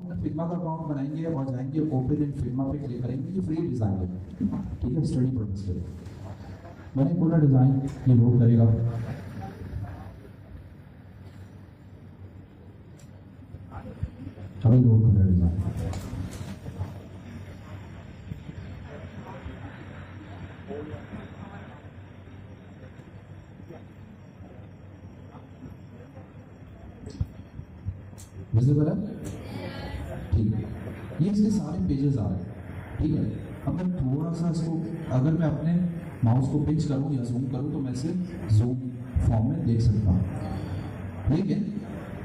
अपना फिग्मा का अकाउंट बनाएंगे और जाएंगे ओपन इन फिग्मा पे क्लिक करेंगे। ये फ्री डिज़ाइन है, ठीक है, स्टडी पर्पज के लिए। मैंने पूरा डिज़ाइन ये लोड करेगा। अभी लोड कर रहा है डिज़ाइन। विजिबल है, ठीक है। ये इसके सारे पेजेस आ रहे हैं, ठीक है। अब मैं थोड़ा सा इसको, अगर मैं अपने माउस को पिंच करूँ या जूम करूँ तो मैं इसे जूम फॉर्म में देख सकता हूँ। लेकिन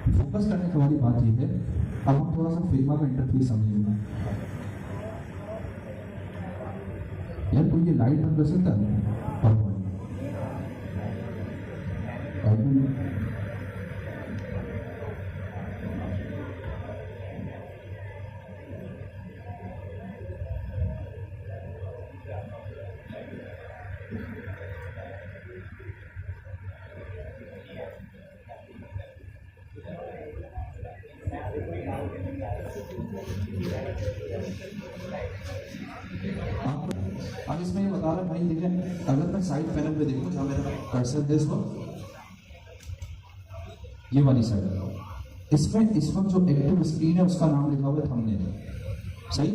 फोकस करने की वाली बात यह है, अब हम थोड़ा सा फिग्मा का इंटरफेस समझेंगे। यार कोई ये लाइट बंद कर सकता है? अब इसमें ये बता रहा है भाई, देखिए अगर मैं साइड पैनल पे देखूं जहां मेरा कर्सर है, इसको ये वाली साइड, इसमें इस वक्त जो एक्टिव स्क्रीन है उसका नाम लिखा हुआ है थंबनेल, सही।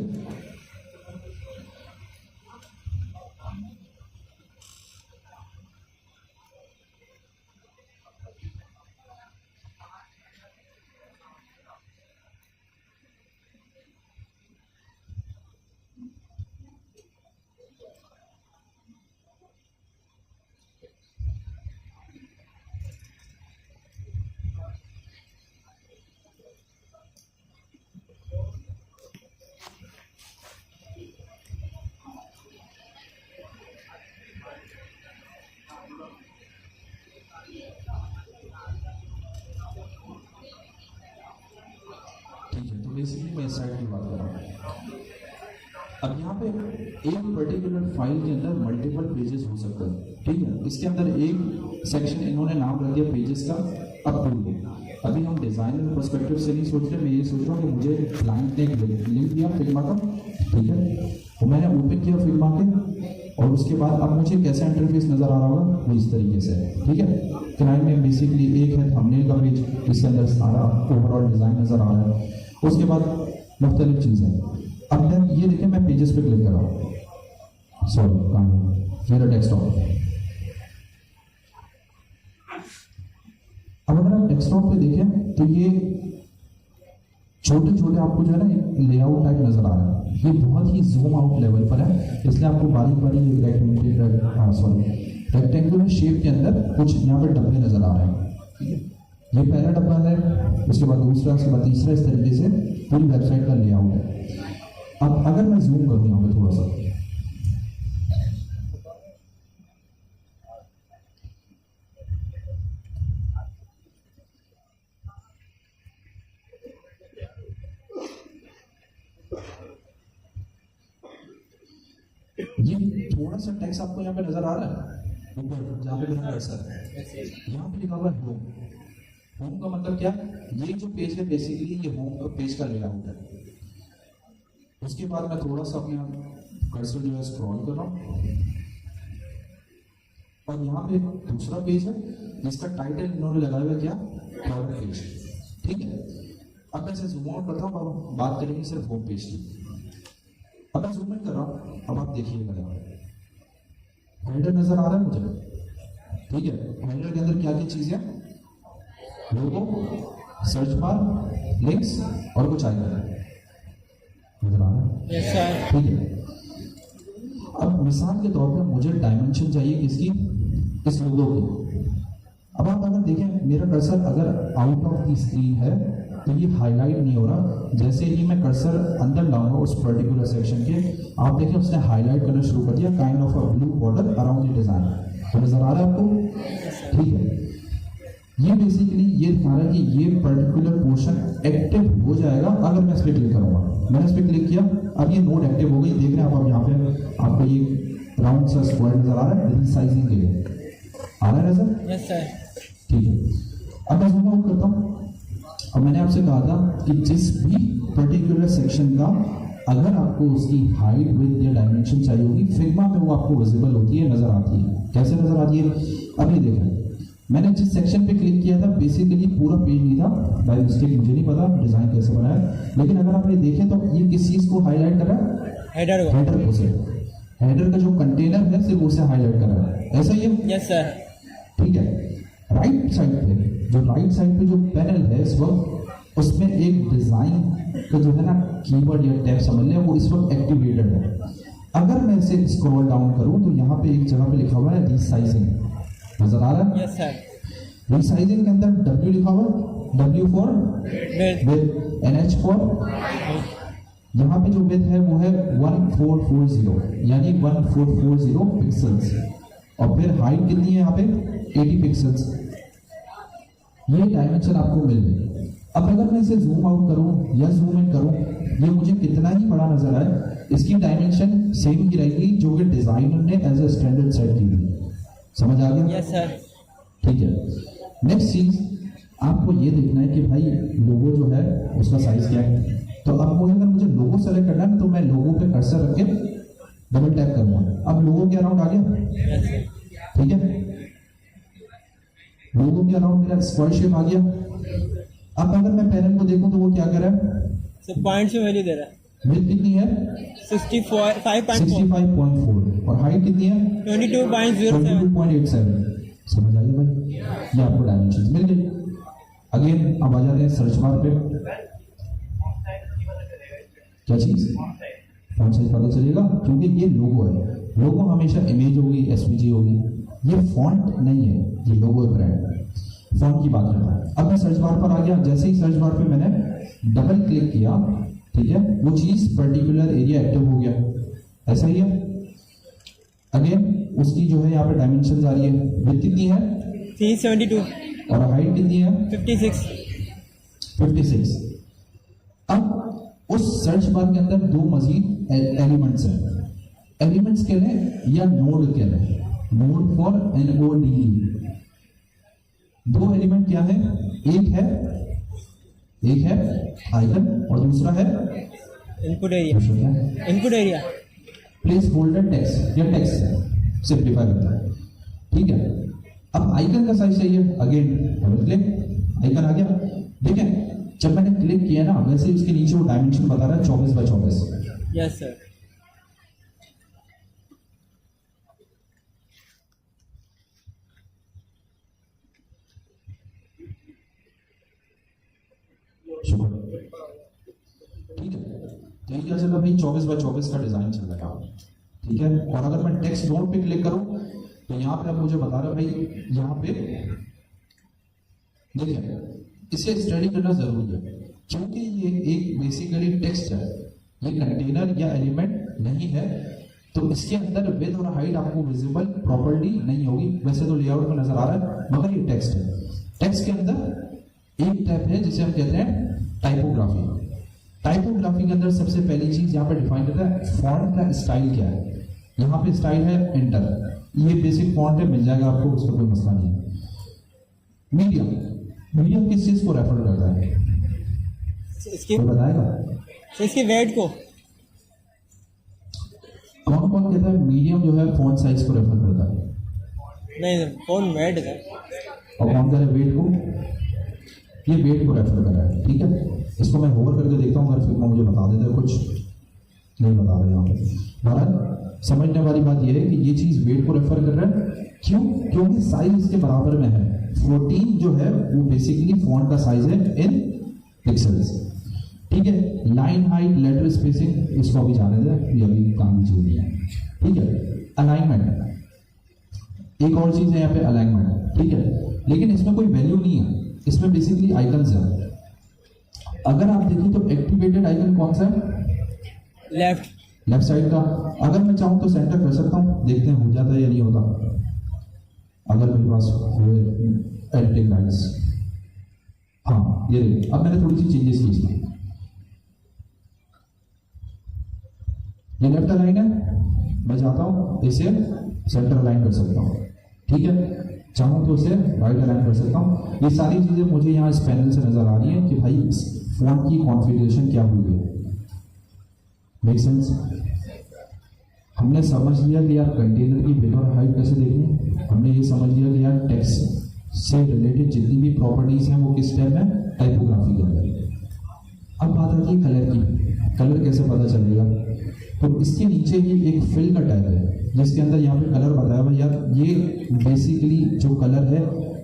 तो बेसिकली मैं इस साइड की बात कर रहा हूँ। अब यहाँ पे एक पर्टिकुलर फाइल के अंदर मल्टीपल पेजेस हो सकते हैं, ठीक है। इसके अंदर एक सेक्शन इन्होंने नाम रख दिया पेजेस का अप टू। अभी हम डिजाइनर पर्सपेक्टिव से नहीं सोच रहे, मैं ये सोच रहा हूँ कि मुझे क्लाइंट ने एक लिंक दिया फिग्मा का, ठीक है, वो मैंने ओपन किया फिग्मा के, और उसके बाद अब मुझे कैसा इंटरफेस नजर आ रहा होगा वो इस तरीके से, ठीक है। क्लाइंट में बेसिकली एक है थंबनेल का पेज, इसके अंदर सारा ओवरऑल डिजाइन नजर आ रहा है। उसके बाद मुख्तलिफ चीज़ें। अब मैं ये देखें, मैं पेजेस पे क्लिक कर रहा हूँ, सॉरी मेरा डेस्कटॉप। अब अगर आप डेस्कटॉप पे देखें तो ये छोटे छोटे आपको जो है ना एक लेआउट टाइप नजर आ रहा है। ये बहुत ही जूम आउट लेवल पर है, इसलिए आपको बारीक बारीक रेक्टेंगुलर शेप के अंदर कुछ यहाँ पर डब्बे नजर आ रहे हैं, ठीक है। ये पहला डब्बा है, उसके बाद दूसरा, उसके बाद तीसरा, इस तरीके से पूरी वेबसाइट का लेआउट है। अब अगर मैं जूम करूँ यहाँ पे थोड़ा सा, ये थोड़ा सा टेक्स्ट आपको यहाँ पे नजर आ रहा है ऊपर जहाँ पे मेरा कर्सर है, यहाँ पे लिखा हुआ है होम। होम का मतलब क्या? ये जो पेज है बेसिकली ये होम का पेज का लेआउट है। उसके बाद मैं थोड़ा सा अपना कर्सर जो है स्क्रॉल कर रहा हूँ, और यहाँ पे दूसरा पेज है जिसका टाइटल इन्होंने लगाया हुआ क्या, प्रोडक्ट पेज, ठीक है। अब मैं इसे जूम आउट करता हूँ और बात करेंगे सिर्फ होम पेज की। अब मैं जूम इन कर रहा हूँ, अब आप देखिएगा हेडर नजर आ रहा है मुझे, ठीक है। हेडर के अंदर क्या क्या चीजें, लोगो, सर्च बार, लिंक्स और कुछ आइकन नजर आ रहा है, ठीक है। अब मिसाल के तौर पर मुझे डायमेंशन चाहिए किसकी, इस लोगो की। अब आप अगर देखें मेरा कर्सर अगर आउट ऑफ द स्क्रीन है तो ये हाईलाइट नहीं हो रहा। जैसे ही मैं कर्सर अंदर लाऊंगा उस पर्टिकुलर सेक्शन के, आप देखें उसने हाईलाइट करना शुरू कर दिया, kind of a blue border around the design. तो नजर आ रहा है आपको, ठीक है। ये बेसिकली ये दिखा रहा है कि ये पर्टिकुलर पोर्शन एक्टिव हो जाएगा अगर मैं इस पर क्लिक करूंगा। मैंने इस पर क्लिक किया, अब ये नोड एक्टिव हो गई। देख रहे हैं आप यहाँ पे आपको ये राउंड सा स्क्वायर नजर आ रहा है रीसाइजिंग के लिए, आ रहा है नजर, ठीक है। अब मैं जूम आउट करता हूँ। अब मैंने आपसे कहा था कि जिस भी पर्टिकुलर पर्टिकुलर सेक्शन का अगर आपको उसकी हाइट विड्थ या डायमेंशन चाहिए होगी, फिग्मा में वो आपको विजिबल होती है, नजर आती है। कैसे नजर आती है? अब ये देखें, मैंने जिस सेक्शन पे क्लिक किया था बेसिकली पूरा पेज नहीं था, बाय मिस्टेक, मुझे नहीं पता डिजाइन कैसे बनाया, लेकिन अगर आप ये देखें तो ये किस चीज को हाईलाइट कर रहा है? हेडर को। से हेडर का जो कंटेनर है सिर्फ उसे हाईलाइट कर रहा है, ऐसा ही है? Yes sir. ठीक है। राइट साइड पे जो पैनल है इस वक्त, उसमें एक डिजाइन का जो है ना कीवर्ड या टैब समझ लें, वो इस वक्त एक्टिवेटेड है। अगर मैं इसे स्क्रॉल डाउन करूं तो यहाँ पे एक जगह पे लिखा हुआ है रीसाइजिंग, नजर आ रहा है? Yes sir. रीसाइजिंग के अंदर W लिखा हुआ है, W for width, NH for, यहाँ पे जो विड्थ है वो है 1440, यानी 1440 पिक्सल्स, और फिर हाइट कितनी है यहाँ पे? 80 पिक्सल्स। ये डायमेंशन आपको मिल गई। अब अगर मैं इसे जूम आउट करूं या जूम इन करूं, ये मुझे कितना ही बड़ा नजर आए, इसकी डायमेंशन सेम ही रहेगी जो कि डिजाइनर ने एज ए स्टैंडर्ड सेट की थी। समझ आ गया? Yes sir. ठीक है। नेक्स्ट चीज आपको ये देखना है कि भाई लोगो जो है उसका साइज क्या है। तो अब अगर मुझे लोगो सेलेक्ट करना है तो मैं लोगो पे कर्सर रख के डबल टैप करूंगा। अब लोगो के अराउंड आ गया, यस सर। ठीक है, लोगों के अराउंड मेरा स्क्वायर शेप आ गया। अब अगर मैं पैनल को देखूं तो वो क्या कर रहा है? सर पॉइंट्स में वैल्यू दे रहा है। विड्थ कितनी है? 65.4 और हाइट कितनी है? 22.07। 22.87। समझ आ गया भाई? ये आपको डायमेंशन मिल गई। अगेन अब आ जाते हैं सर्च बार पे। क्या चीज? फॉन्ट साइज पता चलेगा, क्योंकि ये लोगो है। लोगो हमेशा इमेज होगी, एसवीजी होगी, ये फॉन्ट नहीं है, ये लोगो ब्रांड है। फॉन्ट की बात करता है। अब मैं सर्च बार पर आ गया, जैसे ही सर्च बार पे मैंने डबल क्लिक किया, ठीक है, वो चीज पर्टिकुलर एरिया एक्टिव हो गया, ऐसा ही है। अगेन उसकी जो है यहाँ पे डायमेंशन आ रही है, विड्थ कितनी है? 372 और हाइट कितनी है? 56। अब उस सर्च बार के अंदर दो मजीद एलिमेंट्स हैं। एलिमेंट्स कह रहे हैं या नोड कह रहे हैं, नोड फॉर NODE। दो एलिमेंट क्या है? एक है आइकन और दूसरा है input area. Place holder text या टेक्स्ट सिंप्लीफाई करता है, ठीक है। अब आइकन का साइज चाहिए, अगेन डबल क्लिक, आइकन आ गया। देखें जब मैंने क्लिक किया ना, वैसे ही उसके नीचे वो डायमेंशन बता रहा है 24x24। Yes sir. ठीक है, तो ये क्या चल रहा भाई? 24x24 का डिजाइन चल रहा है, ठीक है। और अगर मैं टेक्स्ट नोड पे क्लिक करूं तो यहाँ पे अब मुझे बता रहा है भाई, यहाँ पे देखिए इसे स्टडी करना जरूरी है, क्योंकि ये एक बेसिकली टेक्स्ट है, ये कंटेनर या एलिमेंट नहीं है, तो इसके अंदर विड्थ और हाइट आपको विजिबल प्रॉपर्ली नहीं होगी। वैसे तो लेआउट में नजर आ रहा है, मगर ये टेक्स्ट है। टेक्स्ट के अंदर एक टैब है जिसे हम कहते हैं टाइपोग्राफी। टाइपोग्राफी के अंदर सबसे पहली चीज यहाँ पे डिफाइन करता है फॉन्ट का स्टाइल क्या है। यहाँ पे स्टाइल है इंटर, ये बेसिक फॉन्ट है, मिल जाएगा आपको, उसका कोई मसला नहीं है। मीडियम किस चीज को रेफर करता है? इसकी बताएगा? इसकी वेट को कौन कौन कहता है मीडियम जो है फॉन्ट साइज को रेफर करता है? नहीं, कौन वेट है और कौन कह रहा है वेट को? ये वेट को रेफर कर रहा है, ठीक है। इसको मैं होवर करके देखता हूँ, अगर फिर मुझे बता देता है, कुछ नहीं बता रहे यहाँ पे। महाराज समझने वाली बात यह है कि ये चीज वेट को रेफर कर रहा है, क्यों? क्योंकि साइज इसके बराबर में है। 14 जो है वो बेसिकली फॉन्ट का साइज है इन पिक्सल्स, ठीक है। लाइन हाइट, लेटर स्पेसिंग, इसको अभी जाने दें, ये अभी काम की चीज नहीं है, ठीक है। अलाइनमेंट, एक और चीज है यहाँ पे अलाइनमेंट, ठीक है, लेकिन इसमें कोई वैल्यू नहीं है, इसमें बेसिकली आइकन्स है। अगर आप देखें तो एक्टिवेटेड आइकन कौन सा है? लेफ्ट साइड का। अगर मैं चाहूं तो सेंटर कर सकता हूं, देखते हैं हो जाता है या नहीं होता। अगर मेरे पास हुए एडिटिंग राइट्स, हाँ ये देखिए, अब मैंने थोड़ी सी चेंजेस की इसमें। ये लेफ्ट अलाइन है, मैं चाहता हूं इसे सेंटर अलाइन कर सकता हूं, ठीक है। चाहूं तो इसे राइट अलाइन कर सकता हूं। ये सारी चीजें मुझे यहाँ इस पैनल से नजर आ रही है कि भाई फॉन्ट की कॉन्फ़िगरेशन क्या हुई है। Make sense? हमने समझ लिया कि यार कंटेनर की विड्थ और हाइट कैसे देखनी है, हमने ये समझ लिया कि यार टेक्स्ट से रिलेटेड जितनी भी प्रॉपर्टीज हैं वो किस टैब में, टाइपोग्राफी के अंदर। अब बात आती है कलर की, कलर कैसे पता चलेगा? तो इसके नीचे ही एक फिल का टैब है जिसके अंदर यहाँ पे कलर बताया हुआ। यार ये बेसिकली जो कलर है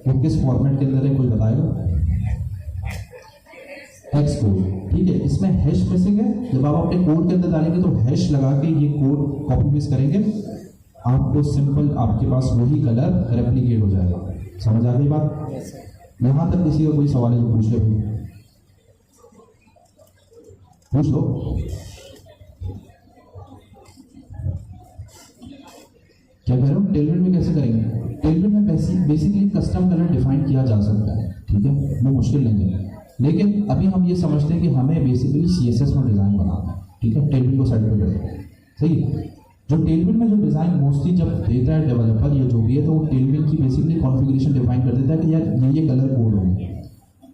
वो किस फॉर्मेट के अंदर है, कोई बताएगा? हेक्स कोड, ठीक है। इसमें हैश मिसिंग है, जब आप अपने कोड के अंदर डालेंगे तो हैश लगा के ये कोड कॉपी पेस्ट करेंगे, आपको सिंपल आपके पास वही कलर रेप्लिकेट हो जाएगा। समझ आ गई बात? Yes sir. यहां तक किसी का कोई सवाल है तो पूछ ले भाई, पूछ लो। क्या कह रहे हो? टेलमेंट में कैसे करेंगे? टेलमेंट में बेसिकली कस्टम कलर डिफाइन किया जा सकता है, ठीक है, वो मुश्किल नहीं है। लेकिन अभी हम ये समझते हैं कि हमें बेसिकली सीएसएस में डिजाइन बनाना है, ठीक है। टेलमेंट को साइड पे करते हैं, सही है। जो टेलमेंट में जो डिजाइन मोस्टली जब देता है डेवलपर या जो भी है, तो वो टेलमेंट की बेसिकली कॉन्फ़िगरेशन डिफाइन कर देता है कि यार ये कलर कोड होंगे,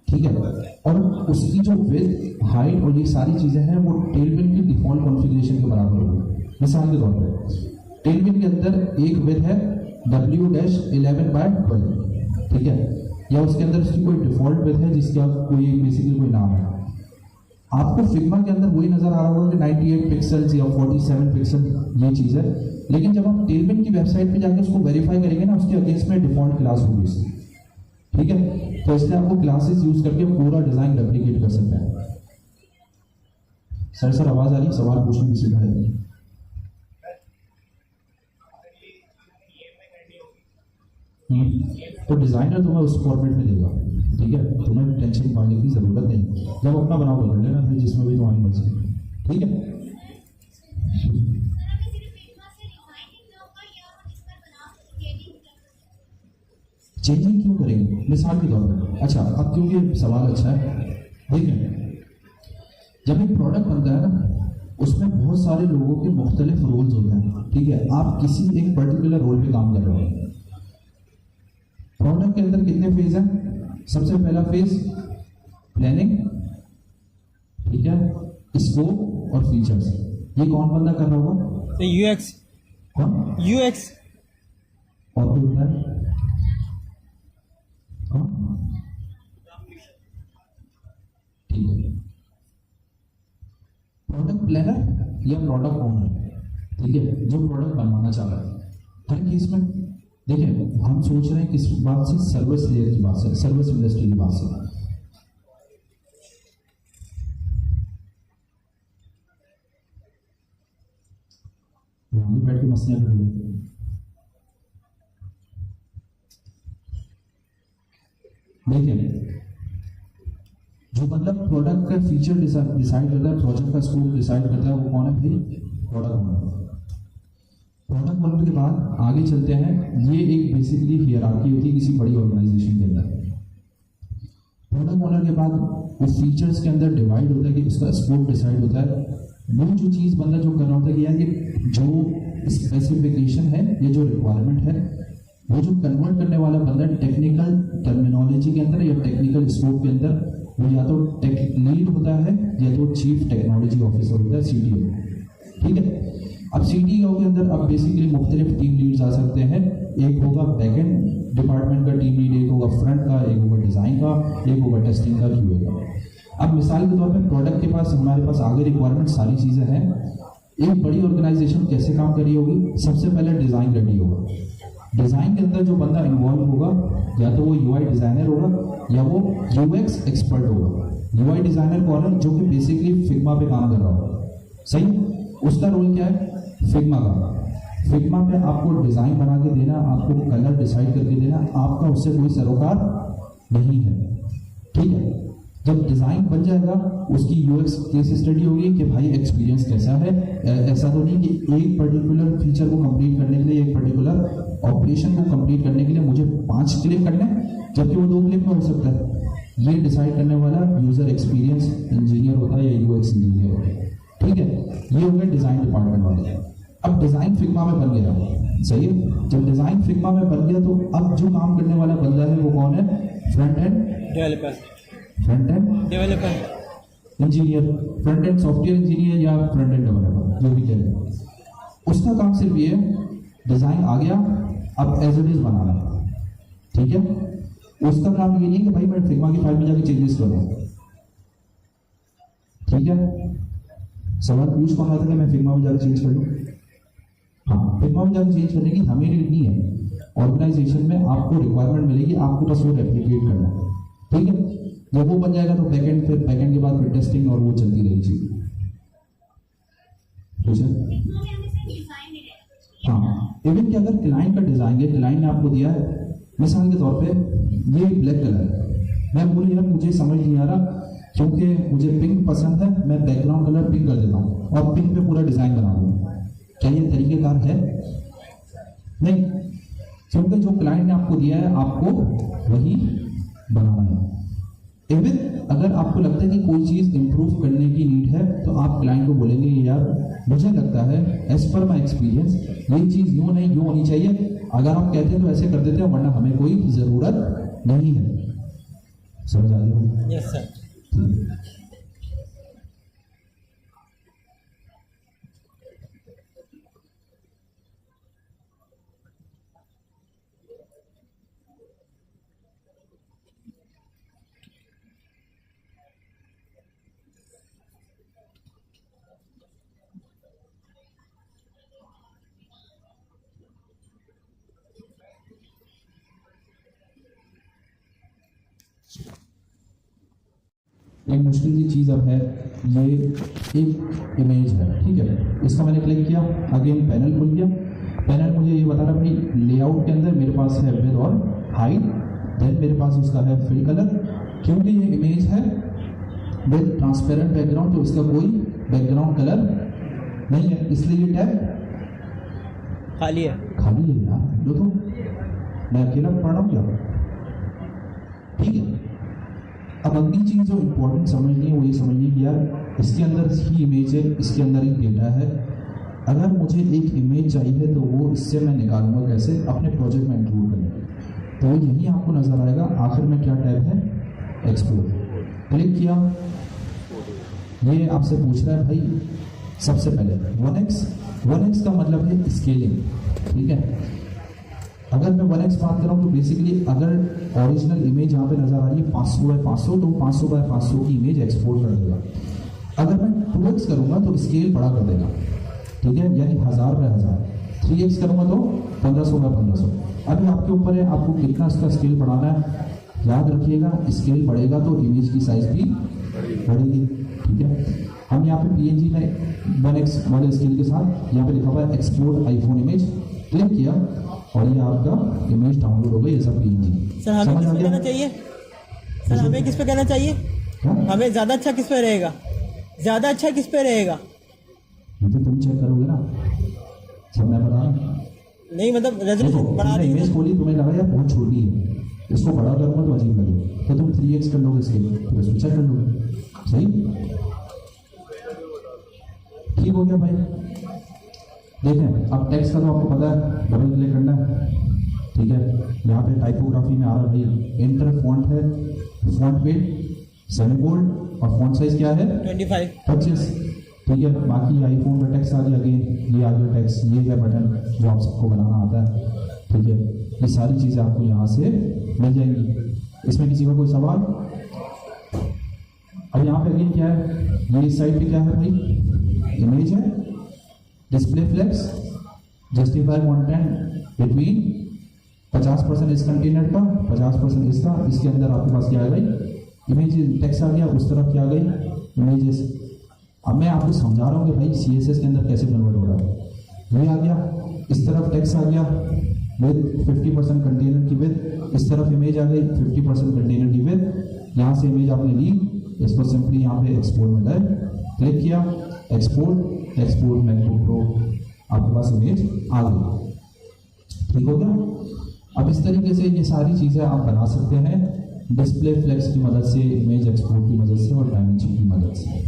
ठीक है। और उसकी जो विड्थ, हाइट और ये सारी चीजें हैं वो टेलमेंट की डिफॉल्ट कॉन्फ़िगरेशन के बराबर होगी। मिसाल के तौर पर टेलमेंट के अंदर एक विड्थ है W-11/12, ठीक है, या उसके अंदर उसकी कोई डिफॉल्ट विड्थ है जिसका कोई बेसिकली कोई नाम है। आपको फिग्मा के अंदर वही नजर आ रहा होगा कि 98 पिक्सल्स या 47 पिक्सल ये चीज है, लेकिन जब आप टेलमेंट की वेबसाइट पे जाकर उसको वेरीफाई करेंगे ना, उसके अगेंस्ट में डिफॉल्ट क्लास होगी उसकी, ठीक है। तो इसलिए आपको क्लासेस यूज करके पूरा डिजाइन रेप्लिकेट कर सकते हैं। सर आवाज आ रही? सवाल पूछने किसी का है? तो डिजाइनर तुम्हें उस फॉर्मेट में देगा, ठीक है, तुम्हें टेंशन पाने की जरूरत नहीं। जब अपना बनाओ कर लेना फिर जिसमें भी तुम्हारी मर्जी, ठीक है। चेंजिंग क्यों करेंगे? मिसाल के तौर पर, अच्छा अब क्योंकि सवाल अच्छा है, देखिए जब एक प्रोडक्ट बनता है ना, उसमें बहुत सारे लोगों के मुख्तलिफ रोल्स होते हैं, ठीक है। आप किसी एक पर्टिकुलर रोल पे काम कर रहे हो। प्रोडक्ट के अंदर कितने फेज हैं? सबसे पहला फेज प्लानिंग, ठीक है, स्कोप और फीचर्स। ये कौन बंदा कर रहा होगा? तो यूएक्स, कौन? यूएक्स और कोई होता है? कौन? ठीक है, प्रोडक्ट प्लानर या प्रोडक्ट ओनर, ठीक है, जो प्रोडक्ट बनवाना चाह रहा है। हर केस में देखिए हम सोच रहे हैं किस बात से, सर्विस लेयर की बात से, सर्विस इंडस्ट्री की बात से। वहां भी बैठ के मसलियां कर लो। देखिए जो मतलब प्रोडक्ट का फीचर डिसाइड करता है, प्रोजेक्ट का स्कोप डिसाइड करता है, वो कौन है भाई? Product owner. प्रोडक्ट बनने के बाद आगे चलते हैं, ये एक बेसिकली हियरार्की होती है किसी बड़ी ऑर्गेनाइजेशन के अंदर। प्रोडक्ट ओनर के बाद वो फीचर्स के अंदर डिवाइड होता है कि उसका स्कोप डिसाइड होता है। वो जो चीज़ बंदा जो कर रहा होता है कि यार ये जो स्पेसिफिकेशन है, ये जो रिक्वायरमेंट है, वो जो कन्वर्ट करने वाला बंदा टेक्निकल टर्मिनोलॉजी के अंदर या टेक्निकल स्कोप के अंदर, वो या तो टेक लीड होता है या तो चीफ टेक्नोलॉजी ऑफिसर होता है, CTO, ठीक है। अब CTO के अंदर अब बेसिकली मुख्तलिफ टीम लीड्स आ सकते हैं। एक होगा बैकएंड डिपार्टमेंट का टीम लीड, एक होगा फ्रंट का, एक होगा डिजाइन का, एक होगा टेस्टिंग का, QA का। अब मिसाल के तौर पे प्रोडक्ट के पास हमारे पास आगे रिक्वायरमेंट सारी चीजें हैं। एक बड़ी ऑर्गेनाइजेशन कैसे काम कर रही होगी? सबसे पहले डिजाइन रेडी होगा। डिजाइन के अंदर जो बंदा इन्वॉल्व होगा, या तो वो UI डिजाइनर होगा या वो UX एक्सपर्ट होगा। UI डिजाइनर कौन है? जो कि बेसिकली फिग्मा पे काम कर रहा होगा, सही। उसका रोल क्या है? फिग्मा का। फिग्मा पे आपको डिजाइन बना के देना, आपको कलर डिसाइड करके देना, आपका उससे कोई सरोकार नहीं है, ठीक है। जब डिजाइन बन जाएगा, उसकी UX केस स्टडी होगी कि भाई एक्सपीरियंस कैसा है। ऐसा तो नहीं कि एक पर्टिकुलर फीचर को कंप्लीट करने के लिए, एक पर्टिकुलर ऑपरेशन को कंप्लीट करने के लिए मुझे 5 क्लिक करने, जबकि वो 2 क्लिक में हो सकता है। ये डिसाइड करने वाला यूजर एक्सपीरियंस इंजीनियर होता है या UX इंजीनियर होता है, ठीक है। ये हो गए डिजाइन डिपार्टमेंट वाले। अब डिजाइन फिग्मा में बन गया, सही है। जब डिजाइन फिग्मा में बन गया तो अब जो काम करने वाला बंदा है वो कौन है? Front end developer, front end developer, engineer, front end software engineer या फ्रंट एंड डेवलपर, जो भी कह रहे हैं, उसका काम सिर्फ ये है, डिजाइन आ गया, अब एज इट इज बनाना है, ठीक है। उसका काम ये नहीं है कि भाई मैं फिग्मा की फाइल में जाके चेंजेस करूँ, ठीक है। सवाल पूछ कौन रहा था कि मैं फिग्मा में जाकर चेंज कर लूँ? हाँ, फिग्मा में जाकर चेंज करने की हमें नीड नहीं है। ऑर्गेनाइजेशन में आपको रिक्वायरमेंट मिलेगी, आपको बस वो रेप्लिकेट करना है, ठीक है। जब वो बन जाएगा तो बैकएंड, फिर बैकएंड के बाद फिर टेस्टिंग और वो चलती रहेगी चीज, ठीक है। हाँ, इवन कि अगर क्लाइंट का डिजाइन है, क्लाइंट ने आपको दिया है, मिसाल के तौर पे ये ब्लैक कलर है, मैं बोलूँ यार मुझे समझ नहीं आ रहा क्योंकि मुझे पिंक पसंद है, मैं बैकग्राउंड कलर पिंक कर देता हूँ और पिंक पे पूरा डिजाइन बना दूंगा, क्या ये तरीकेकार है? नहीं, क्योंकि जो क्लाइंट ने आपको दिया है आपको वही बनाना है। इवन अगर आपको लगता है कि कोई चीज इंप्रूव करने की नीड है तो आप क्लाइंट को बोलेंगे यार मुझे लगता है एज पर माई एक्सपीरियंस ये चीज यूं नहीं यूं होनी चाहिए, अगर आप कहते हैं तो ऐसे कर देते हैं, वरना हमें कोई जरूरत नहीं है। समझ आ रही? Yes sir. एक मुश्किल सी चीज़ अब है, ये एक इमेज है, ठीक है। इसका मैंने क्लिक किया, अगेन पैनल खुल गया। पैनल मुझे ये बता रहा भाई लेआउट के अंदर मेरे पास है विड्थ और हाइट, देन मेरे पास उसका है फिल कलर। क्योंकि ये इमेज है विद ट्रांसपेरेंट बैकग्राउंड तो इसका कोई बैकग्राउंड कलर नहीं है, इसलिए ये टैब खाली है। खाली है यार, लो तो मैं अकेला पढ़ रहा हूँ क्या? ठीक है। अब अगली चीज जो इम्पोर्टेंट समझनी है वो ये समझनी कि यार इसके अंदर ही इमेज है, इसके अंदर एक डेटा है। अगर मुझे एक इमेज चाहिए तो वो इससे मैं निकालूंगा कैसे? अपने प्रोजेक्ट में इंक्लूड करें। तो यही आपको नजर आएगा। आखिर में क्या टैब है? एक्सपोर्ट। क्लिक किया, ये आपसे पूछ रहा है भाई सबसे पहले 1x का मतलब है स्केलिंग, ठीक है। अगर मैं 1x बात कर रहा हूँ तो बेसिकली अगर ओरिजिनल इमेज यहाँ पे नजर आ रही है 500 बाय 500 तो 500 बाय 500 की इमेज एक्सपोर्ट कर देगा। अगर मैं 2x करूँगा तो स्केल बड़ा कर देगा, ठीक है, यानी 1000 बाय 1000। 3x करूँगा तो 1500 बाय 1500। अभी आपके ऊपर है आपको कितना इसका स्केल बढ़ाना है। याद रखिएगा स्केल बढ़ेगा तो इमेज की साइज भी बढ़ेगी, ठीक है। हम यहाँ पे PNG में 1x वाले स्केल के साथ यहाँ पे लिखा हुआ है एक्सपोर्ट आईफोन इमेज, क्लिक किया और ये आपका इमेज डाउनलोड हो गई, ये सब PNG। सर हमें किस पे करना चाहिए? सर हमें किस पे करना चाहिए? हमें ज्यादा अच्छा किस पे रहेगा? ज्यादा अच्छा किस पे रहेगा? ये तो तुम चेक करोगे ना, सब मैं बता रहा हूँ। नहीं मतलब रेजोल्यूशन बढ़ा दी इमेज खोली, तुम्हें लगा यार बहुत छोटी है, इसको बड़ा करूंगा तो अजीब लगेगा, तो तुम 3x कर लोगे स्केल, तो इसको चेक कर लोगे। सही, ठीक हो गया भाई। देखें अब टेक्स्ट का तो आपको पता है, डबल क्लिक करना है, ठीक है। यहाँ पे टाइपोग्राफी में आ रहा है भाई इंटर फॉन्ट है, फॉन्ट वेट सेमीबोल्ड और फॉन्ट साइज क्या है 25, ठीक है। बाकी आईफोन का टेक्स्ट आ गया, अगेन ये आ गया टेक्स्ट, ये है बटन जो आप सबको बनाना आता है, ठीक है। ये सारी चीज़ें आपको यहाँ से मिल जाएंगी। इसमें किसी का कोई सवाल? अब यहाँ पे अगेन क्या है, ये इस साइड पे क्या है भाई, इमेज है, display flex, justify content between 50% इस कंटेनर का 50% इसका, इसके अंदर आपके पास क्या आ गई इमेज, टेक्स्ट आ गया, उस तरफ क्या आ गई इमेजेस। अब मैं आपको समझा रहा हूँ कि भाई CSS के अंदर कैसे कन्वर्ट हो रहा है। ये आ गया, इस तरफ टेक्स्ट आ गया विद 50% कंटेनर की विद, इस तरफ इमेज आ गई 50% कंटेनर की विद। यहाँ से इमेज आपने ली, इसको सिंपली यहाँ पे एक्सपोर्ट में गए, क्लिक किया, एक्सपोर्ट मैकबुक प्रो, आपके पास इमेज आ गई, ठीक हो गया। अब इस तरीके से ये सारी चीज़ें आप बना सकते हैं डिस्प्ले फ्लेक्स की मदद से, इमेज एक्सपोर्ट की मदद से और डायमेंशन की मदद से।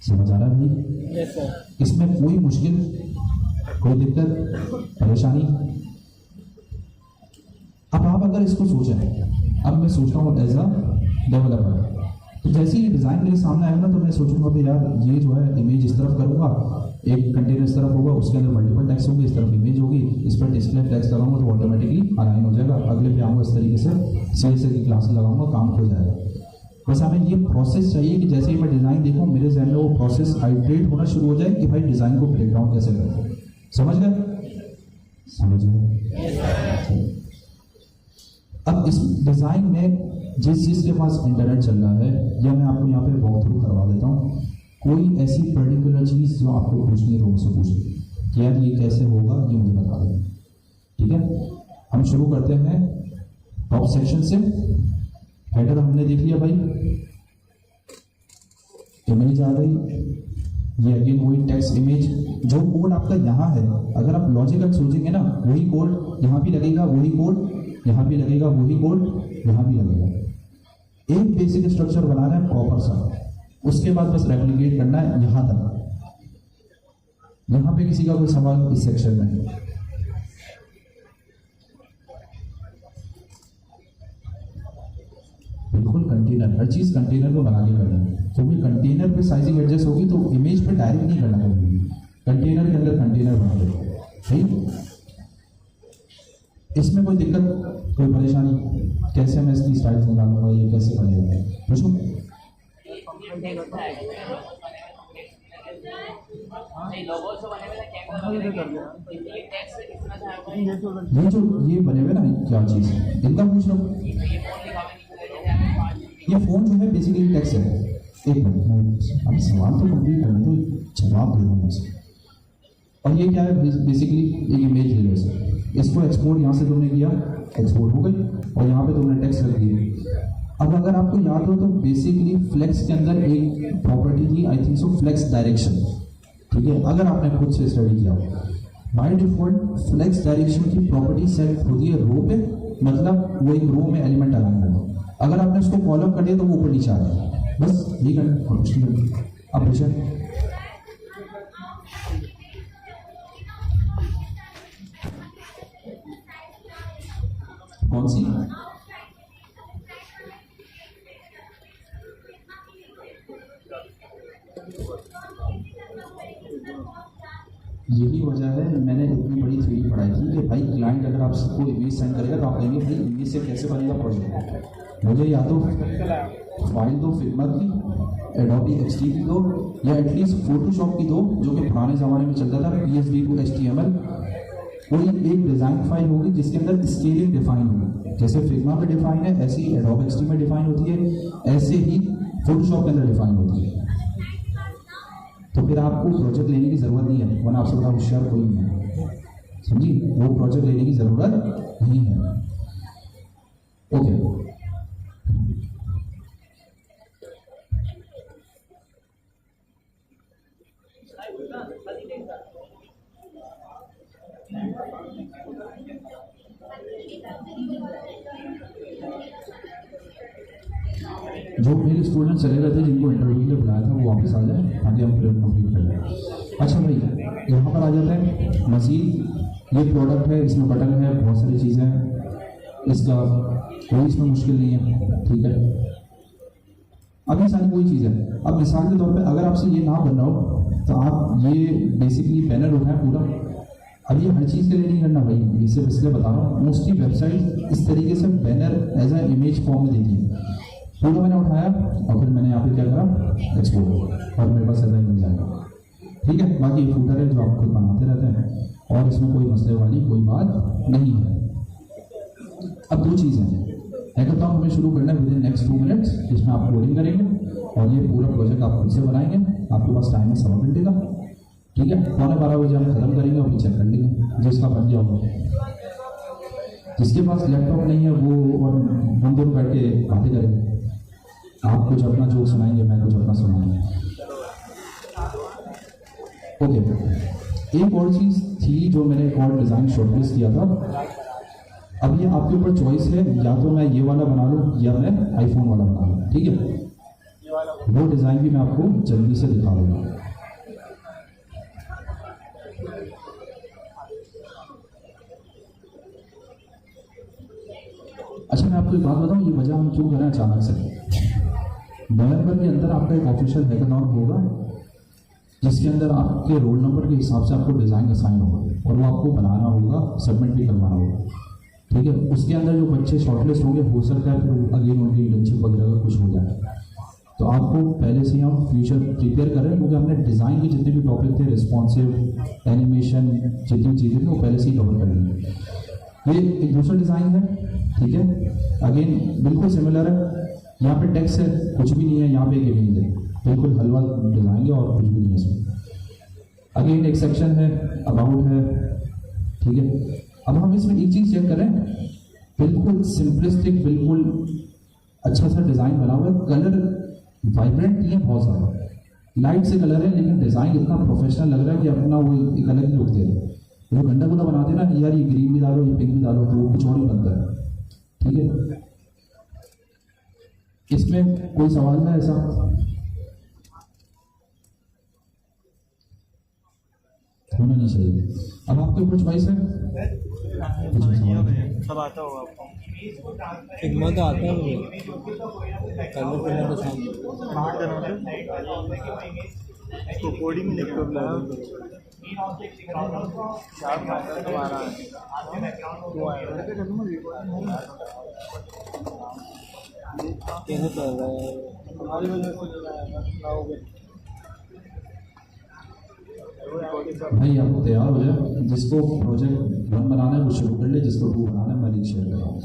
समझ आ रहा है भाई? Yes sir. इसमें कोई मुश्किल, कोई दिक्कत, परेशानी? अब आप अगर इसको सोचें, अब मैं सोचता हूँ एज अ डेवलपर, तो जैसे ही डिज़ाइन मेरे सामने आएगा ना तो मैं सोचूंगा भाई यार ये जो है इमेज इस तरफ करूंगा, एक कंटेनर इस तरफ होगा, उसके अंदर मल्टीपल टेक्स्ट होगी, इस तरफ इमेज होगी, इस पर डिस्प्ले टेक्स्ट लगाऊंगा तो ऑटोमेटिकली अलाइन हो जाएगा। अगले पे आऊँगा इस तरीके से CSS की क्लास लगाऊंगा, काम हो जाएगा। बस हमें ये प्रोसेस चाहिए कि जैसे ही मैं डिज़ाइन देखूँ मेरे जहन में वो प्रोसेस हाइड्रेट होना शुरू हो जाए कि भाई डिज़ाइन को ब्रेक डाउन कैसे करें। समझ गए? समझ गए? अब इस डिज़ाइन में जिस चीज़ के पास इंटरनेट चल रहा है, या मैं आपको यहाँ पे वॉक थ्रू करवा देता हूँ, कोई ऐसी पर्टिकुलर चीज़ जो आपको पूछनी है तो मुझसे पूछिए कि यार ये कैसे होगा, ये मुझे बता दें। ठीक है, हम शुरू करते हैं टॉप सेक्शन से। हेडर हमने देख लिया भाई, इमेज आ गई, ये अगेन वही टेक्स्ट इमेज। जो कोड आपका यहाँ है, अगर आप लॉजिकल सोचेंगे ना, वही कोड यहाँ भी लगेगा, वही कोड यहाँ भी लगेगा, वही कोड यहाँ भी लगेगा। एक बेसिक स्ट्रक्चर बनाना है प्रॉपर सा, उसके बाद बस रेप्लिकेट करना है यहाँ तक। यहाँ पे किसी का कोई सवाल इस सेक्शन में? बिल्कुल कंटेनर, हर चीज कंटेनर में बना के करना है, क्योंकि कंटेनर पे साइजिंग एडजस्ट होगी तो इमेज पे डायरेक्ट नहीं करना पड़ेगी, कंटेनर के अंदर कंटेनर बना दो। ठीक, इसमें कोई दिक्कत, कोई परेशानी? कैसे मैं इसकी स्टाइल्स निकालूंगा, ये कैसे बनेगा? पूछो। ये बने हुए ना क्या चीज, इनका पूछ लो। ये फोन जो है बेसिकली टेक्स्ट है। एक मिनट, अब सवाल तो कंप्लीट करना तो जवाब दे दूंगा। और ये क्या है, बेसिकली एक इमेज ले लो सर, इसको एक्सपोर्ट यहाँ से तुमने किया, एक्सपोर्ट हो गई, और यहाँ पे तुमने टेक्स्ट रख दिया। अब अगर आपको याद हो तो बेसिकली फ्लेक्स के अंदर एक प्रॉपर्टी थी, I think so flex direction. ठीक है, अगर आपने खुद से स्टडी किया हो, बाय डिफॉल्ट फ्लेक्स डायरेक्शन की प्रॉपर्टी सेट होती है रो पे, मतलब वो एक रो में एलिमेंट अलाइन होगा। अगर आपने उसको कॉलम कर दिया तो वो ऊपर नीचे आ जाएगा, बस यही करना, कुछ नहीं करना। अब क्वेश्चन कौन सी? यही वजह है मैंने इतनी बड़ी थ्योरी पढ़ाई थी कि भाई क्लाइंट अगर आपको इमेज सेंड करेगा तो आप कहेंगे भाई इमेज से कैसे बनेगा प्रोजेक्ट। मुझे या तो फाइल दो फिग्मा की, एडोबी XD की दो, या एटलीस्ट फोटोशॉप की दो, जो कि पुराने ज़माने में चलता था, PSD to HTML। कोई एक डिज़ाइन फाइल होगी जिसके अंदर स्केलिंग डिफाइन होगी, जैसे फिग्मा में डिफाइन है ऐसे ही एडोबी XD में डिफाइन होती है, ऐसे ही फोटोशॉप के अंदर डिफाइन होती है। तो फिर आपको प्रोजेक्ट लेने की जरूरत नहीं है, वरना आपसे बड़ा होशियार कोई नहीं है, समझी? वो प्रोजेक्ट लेने की जरूरत नहीं है। ओके, जो मेरे स्टूडेंट चले गए थे जिनको इंटरव्यू के लिए बुलाया था वो वापस आ जाए ताकि हम फिर कंप्लीट कर लें। अच्छा भाई, यहाँ पर आ जाते हैं मजीद। ये प्रोडक्ट है, इसमें बटन है, बहुत सारी चीज़ें हैं, इसका कोई इसमें मुश्किल नहीं है। ठीक है, अब ये सारी कोई चीज़ है। अब मिसाल के तौर पे अगर आपसे ये ना बन रहा हो तो आप ये बेसिकली बैनर उठाएं पूरा। अब ये हर चीज़ के लिए नहीं करना भाई, ये सिर्फ इसलिए बता रहा हूँ, मोस्टली वेबसाइट इस तरीके से banner as a image form में देती है। पूरा मैंने उठाया और फिर मैंने यहाँ पे क्या करा, एक्सपोर्ट, और मेरे पास ऐसा ही मिल जाएगा। ठीक है, बाकी फूटर है जो आप खुद बनाते रहते हैं और इसमें कोई मसले वाली कोई बात नहीं है। अब दो चीज़ें हैं, हैकाथॉन हमें शुरू करना है विद इन नेक्स्ट 2 मिनट्स, जिसमें आप कोडिंग करेंगे और ये पूरा प्रोजेक्ट आप खुद से बनाएंगे। आपके पास टाइम है 1.25 घंटे का। ठीक है, 11:15 बजे हम खत्म करेंगे और फिर चेक कर लेंगे जिसका बन गया होगा। जिसके पास लैपटॉप नहीं है वो और हम दोनों बैठ के बातें करेंगे, आप कुछ अपना जोक सुनाएंगे, मैं कुछ अपना सुनाऊंगा। ओके, एक और चीज़ थी जो मैंने एक और डिज़ाइन शॉर्टलिस्ट किया था। अब ये आपके ऊपर चॉइस है, या तो मैं ये वाला बना लूँ या मैं आईफोन वाला बना लूँ। ठीक है, वो डिज़ाइन भी मैं आपको जल्दी से दिखा दूँगा। अच्छा, मैं आपको एक बात बताऊँ, ये वजह हम क्यों करें अचानक से। नवंबर के अंदर आपका एक ऑफिशियल हैकाथॉन होगा, जिसके अंदर आपके रोल नंबर के हिसाब से आपको डिज़ाइन असाइन होगा और वो आपको बनाना होगा, सबमिट भी करवाना होगा। ठीक है, उसके अंदर जो बच्चे शॉर्टलिस्ट होंगे, हो सकता है फिर अगेन उनकी इंटर्नशिप वगैरह का कुछ हो जाए। तो आपको पहले से ही हम फ्यूचर प्रिपेयर कर रहे हैं, क्योंकि हमने डिज़ाइन के जितने भी टॉपिक थे, रिस्पॉन्सिव, एनिमेशन, जितनी चीज़ें थी वो पहले से ही कवर कर लेंगे। ये एक दूसरा डिज़ाइन है, ठीक है, अगेन बिल्कुल सिमिलर है। यहाँ पे टेक्स्ट है, कुछ भी नहीं है, यहाँ पे एक इमेज है, बिल्कुल हलवा डिज़ाइन है और कुछ भी नहीं है इसमें। अगेन एक सेक्शन है, अबाउट है, ठीक है। अब हम इसमें एक चीज़ चेक करें, बिल्कुल सिंपलिस्टिक, बिल्कुल अच्छा सा डिज़ाइन बना हुआ है, कलर वाइब्रेंट नहीं है, बहुत ज़्यादा लाइट से कलर है, लेकिन डिज़ाइन इतना प्रोफेशनल लग रहा है कि अपना वो एक अलग ही लुक दे रहा है। वो गंदा गुंदा बनाते हैं ना, यार ये ग्रीन भी डालो, ये पिंक भी डालो, तो वो कुछ और ही बनता है। ठीक है, इसमें कोई सवाल है ऐसा? होना नहीं चाहिए। अब आपको कुछ चॉइस है? सब आता होगा आपको, फिग्मा तो आता है मुझे, करने के लिए तो स्मार्ट तो कोडिंग लैपटॉप लगा कैसे चल रहा है हमारी वजह से। भाई आप तैयार हो जाए, जिसको प्रोजेक्ट 1 बनाना है वो शुरू कर ले, जिसको 2 बनाना है मैं लिंक शेयर कर रहा हूँ।